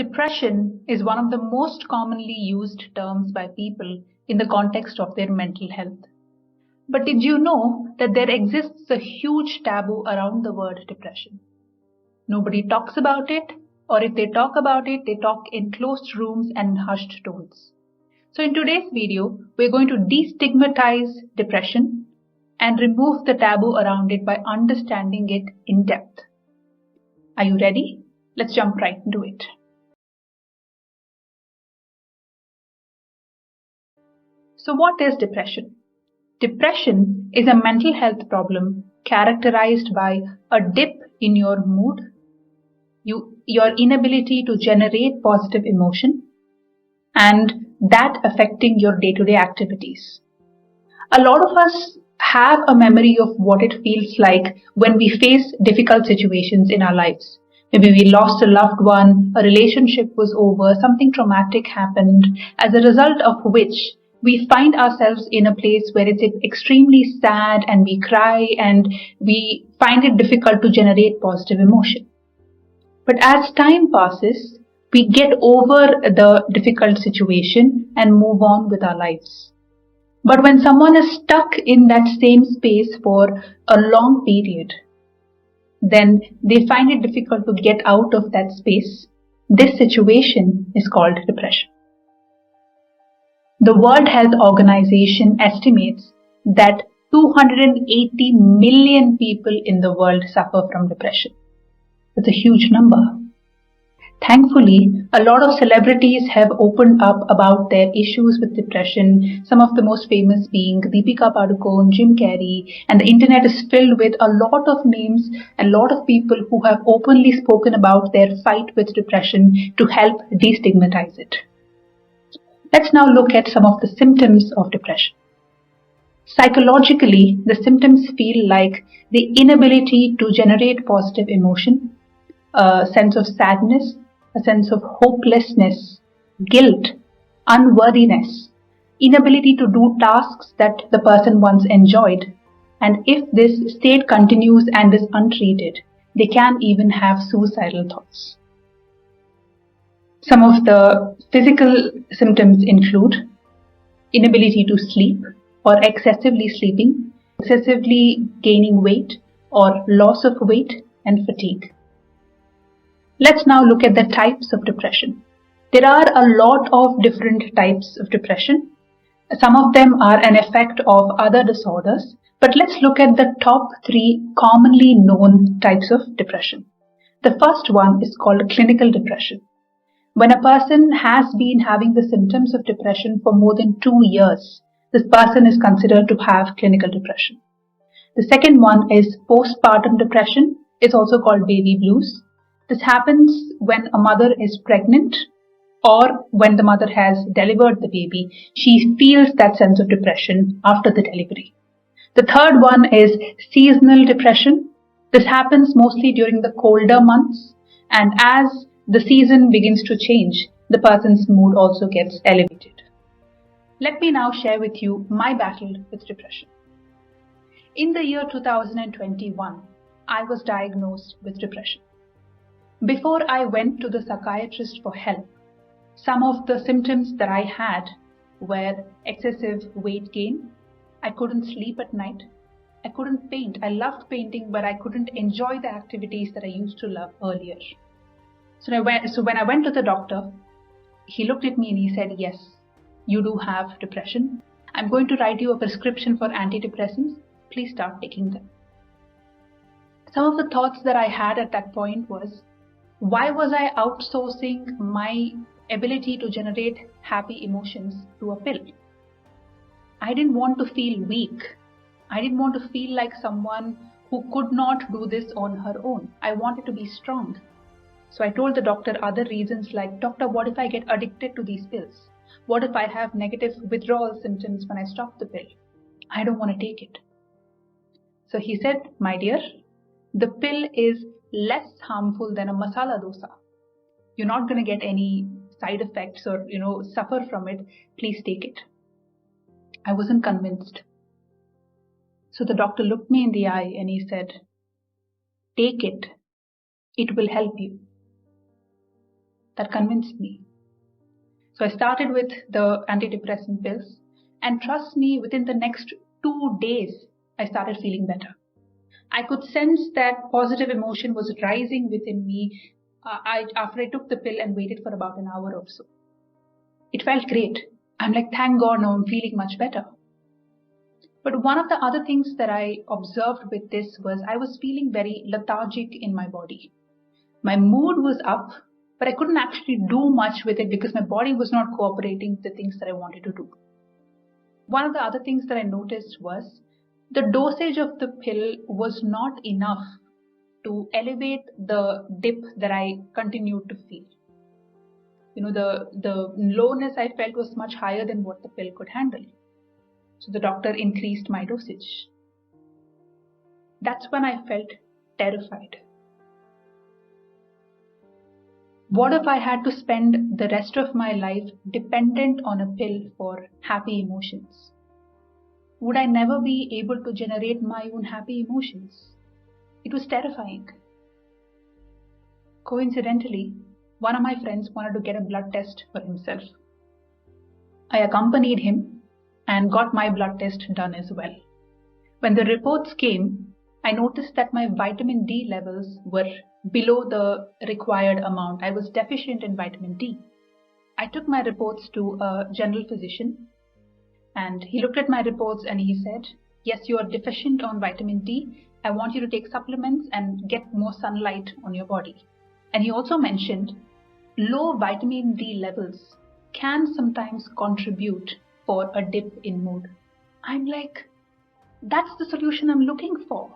Depression is one of the most commonly used terms by people in the context of their mental health. But did you know that there exists a huge taboo around the word depression? Nobody talks about it, or if they talk about it, they talk in closed rooms and hushed tones. So in today's video, we're going to destigmatize depression and remove the taboo around it by understanding it in depth. Are you ready? Let's jump right into it. So what is depression? Depression is a mental health problem characterized by a dip in your mood, your inability to generate positive emotion, and that affecting your day-to-day activities. A lot of us have a memory of what it feels like when we face difficult situations in our lives. Maybe we lost a loved one, a relationship was over, something traumatic happened, as a result of which we find ourselves in a place where it's extremely sad and we cry and we find it difficult to generate positive emotion. But as time passes, we get over the difficult situation and move on with our lives. But when someone is stuck in that same space for a long period, then they find it difficult to get out of that space. This situation is called depression. The World Health Organization estimates that 280 million people in the world suffer from depression. That's a huge number. Thankfully, a lot of celebrities have opened up about their issues with depression, some of the most famous being Deepika Padukone, Jim Carrey, and the internet is filled with a lot of names and a lot of people who have openly spoken about their fight with depression to help destigmatize it. Let's now look at some of the symptoms of depression. Psychologically, the symptoms feel like the inability to generate positive emotion, a sense of sadness, a sense of hopelessness, guilt, unworthiness, inability to do tasks that the person once enjoyed, and if this state continues and is untreated, they can even have suicidal thoughts. Some of the physical symptoms include inability to sleep or excessively sleeping, excessively gaining weight or loss of weight, and fatigue. Let's now look at the types of depression. There are a lot of different types of depression. Some of them are an effect of other disorders, but let's look at the top 3 commonly known types of depression. The first one is called clinical depression. When a person has been having the symptoms of depression for more than 2 years, this person is considered to have clinical depression. The second one is postpartum depression. It's also called baby blues. This happens when a mother is pregnant or when the mother has delivered the baby. She feels that sense of depression after the delivery. The third one is seasonal depression. This happens mostly during the colder months, and as the season begins to change, the person's mood also gets elevated. Let me now share with you my battle with depression. In the year 2021, I was diagnosed with depression. Before I went to the psychiatrist for help, some of the symptoms that I had were excessive weight gain. I couldn't sleep at night. I couldn't paint. I loved painting, but I couldn't enjoy the activities that I used to love earlier. So when I went to the doctor, he looked at me and he said, yes, you do have depression. I'm going to write you a prescription for antidepressants. Please start taking them. Some of the thoughts that I had at that point was, why was I outsourcing my ability to generate happy emotions to a pill? I didn't want to feel weak. I didn't want to feel like someone who could not do this on her own. I wanted to be strong. So I told the doctor other reasons like, doctor, what if I get addicted to these pills? What if I have negative withdrawal symptoms when I stop the pill? I don't want to take it. So he said, my dear, the pill is less harmful than a masala dosa. You're not going to get any side effects or, suffer from it. Please take it. I wasn't convinced. So the doctor looked me in the eye and he said, take it. It will help you. that convinced me. So I started with the antidepressant pills, and trust me, within the next 2 days, I started feeling better. I could sense that positive emotion was rising within me after I took the pill and waited for about an hour or so. It felt great. I'm like, thank God, now I'm feeling much better. But one of the other things that I observed with this was I was feeling very lethargic in my body. My mood was up, but I couldn't actually do much with it because my body was not cooperating with the things that I wanted to do. One of the other things that I noticed was the dosage of the pill was not enough to elevate the dip that I continued to feel. The lowness I felt was much higher than what the pill could handle. So the doctor increased my dosage. That's when I felt terrified. What if I had to spend the rest of my life dependent on a pill for happy emotions? Would I never be able to generate my own happy emotions? It was terrifying. Coincidentally, one of my friends wanted to get a blood test for himself. I accompanied him and got my blood test done as well. When the reports came, I noticed that my vitamin D levels were below the required amount. I was deficient in vitamin D. I took my reports to a general physician, and he looked at my reports and he said, yes, you are deficient on vitamin D. I want you to take supplements and get more sunlight on your body. And he also mentioned low vitamin D levels can sometimes contribute for a dip in mood. I'm like, that's the solution I'm looking for.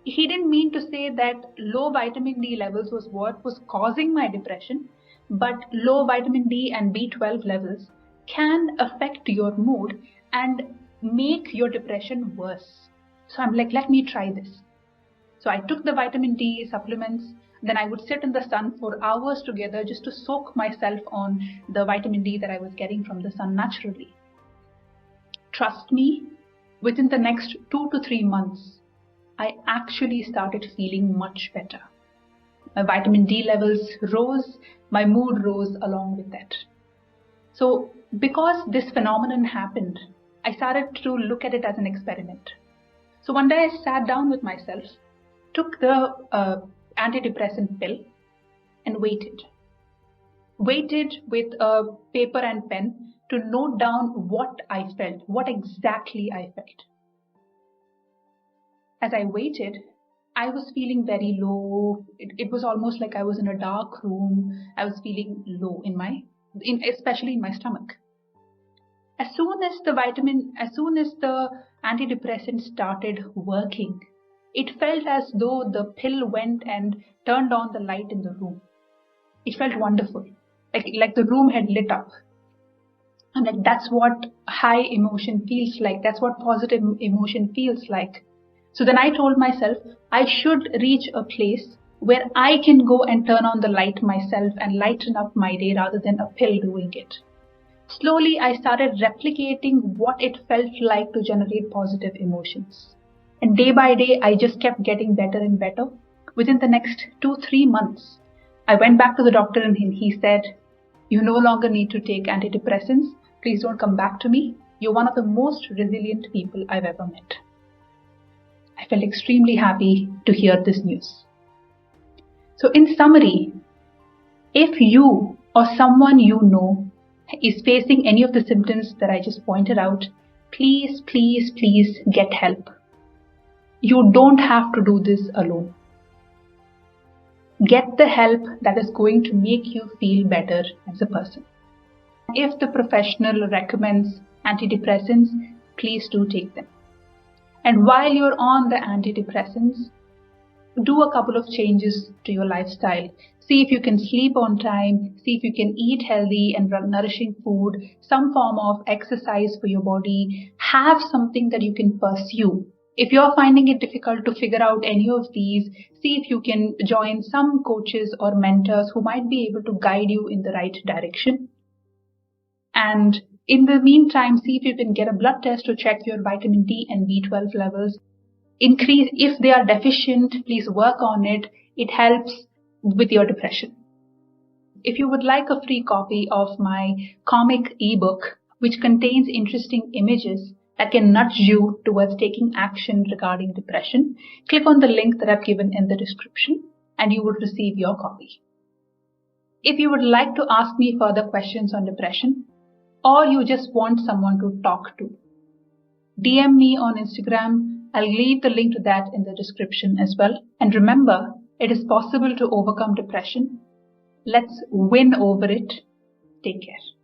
He didn't mean to say that low vitamin D levels was what was causing my depression, but low vitamin D and B12 levels can affect your mood and make your depression worse. So I'm like, let me try this. So I took the vitamin D supplements. Then I would sit in the sun for hours together just to soak myself on the vitamin D that I was getting from the sun naturally. Trust me, within the next 2 to 3 months, I actually started feeling much better. My vitamin D levels rose, my mood rose along with that. So because this phenomenon happened, I started to look at it as an experiment. So one day I sat down with myself, took the antidepressant pill and waited with a paper and pen to note down what I felt, what exactly I felt. As I waited, I was feeling very low. It was almost like I was in a dark room. I was feeling low especially in my stomach. As soon as the antidepressant started working, it felt as though the pill went and turned on the light in the room. It felt wonderful, like the room had lit up. And like that's what high emotion feels like. That's what positive emotion feels like. So then I told myself I should reach a place where I can go and turn on the light myself and lighten up my day rather than a pill doing it. Slowly, I started replicating what it felt like to generate positive emotions. And day by day, I just kept getting better and better. Within the next 2-3 months, I went back to the doctor and he said, you no longer need to take antidepressants. Please don't come back to me. You're one of the most resilient people I've ever met. I felt extremely happy to hear this news. So in summary, if you or someone you know is facing any of the symptoms that I just pointed out, please, please, please get help. You don't have to do this alone. Get the help that is going to make you feel better as a person. If the professional recommends antidepressants, please do take them. And while you're on the antidepressants, do a couple of changes to your lifestyle. See if you can sleep on time, see if you can eat healthy and nourishing food, some form of exercise for your body. Have something that you can pursue. If you're finding it difficult to figure out any of these, see if you can join some coaches or mentors who might be able to guide you in the right direction. And in the meantime, see if you can get a blood test to check your vitamin D and B12 levels. Increase, if they are deficient, please work on it. It helps with your depression. If you would like a free copy of my comic ebook, which contains interesting images that can nudge you towards taking action regarding depression, click on the link that I've given in the description and you would receive your copy. If you would like to ask me further questions on depression, or you just want someone to talk to, DM me on Instagram. I'll leave the link to that in the description as well. And remember, it is possible to overcome depression. Let's win over it. Take care.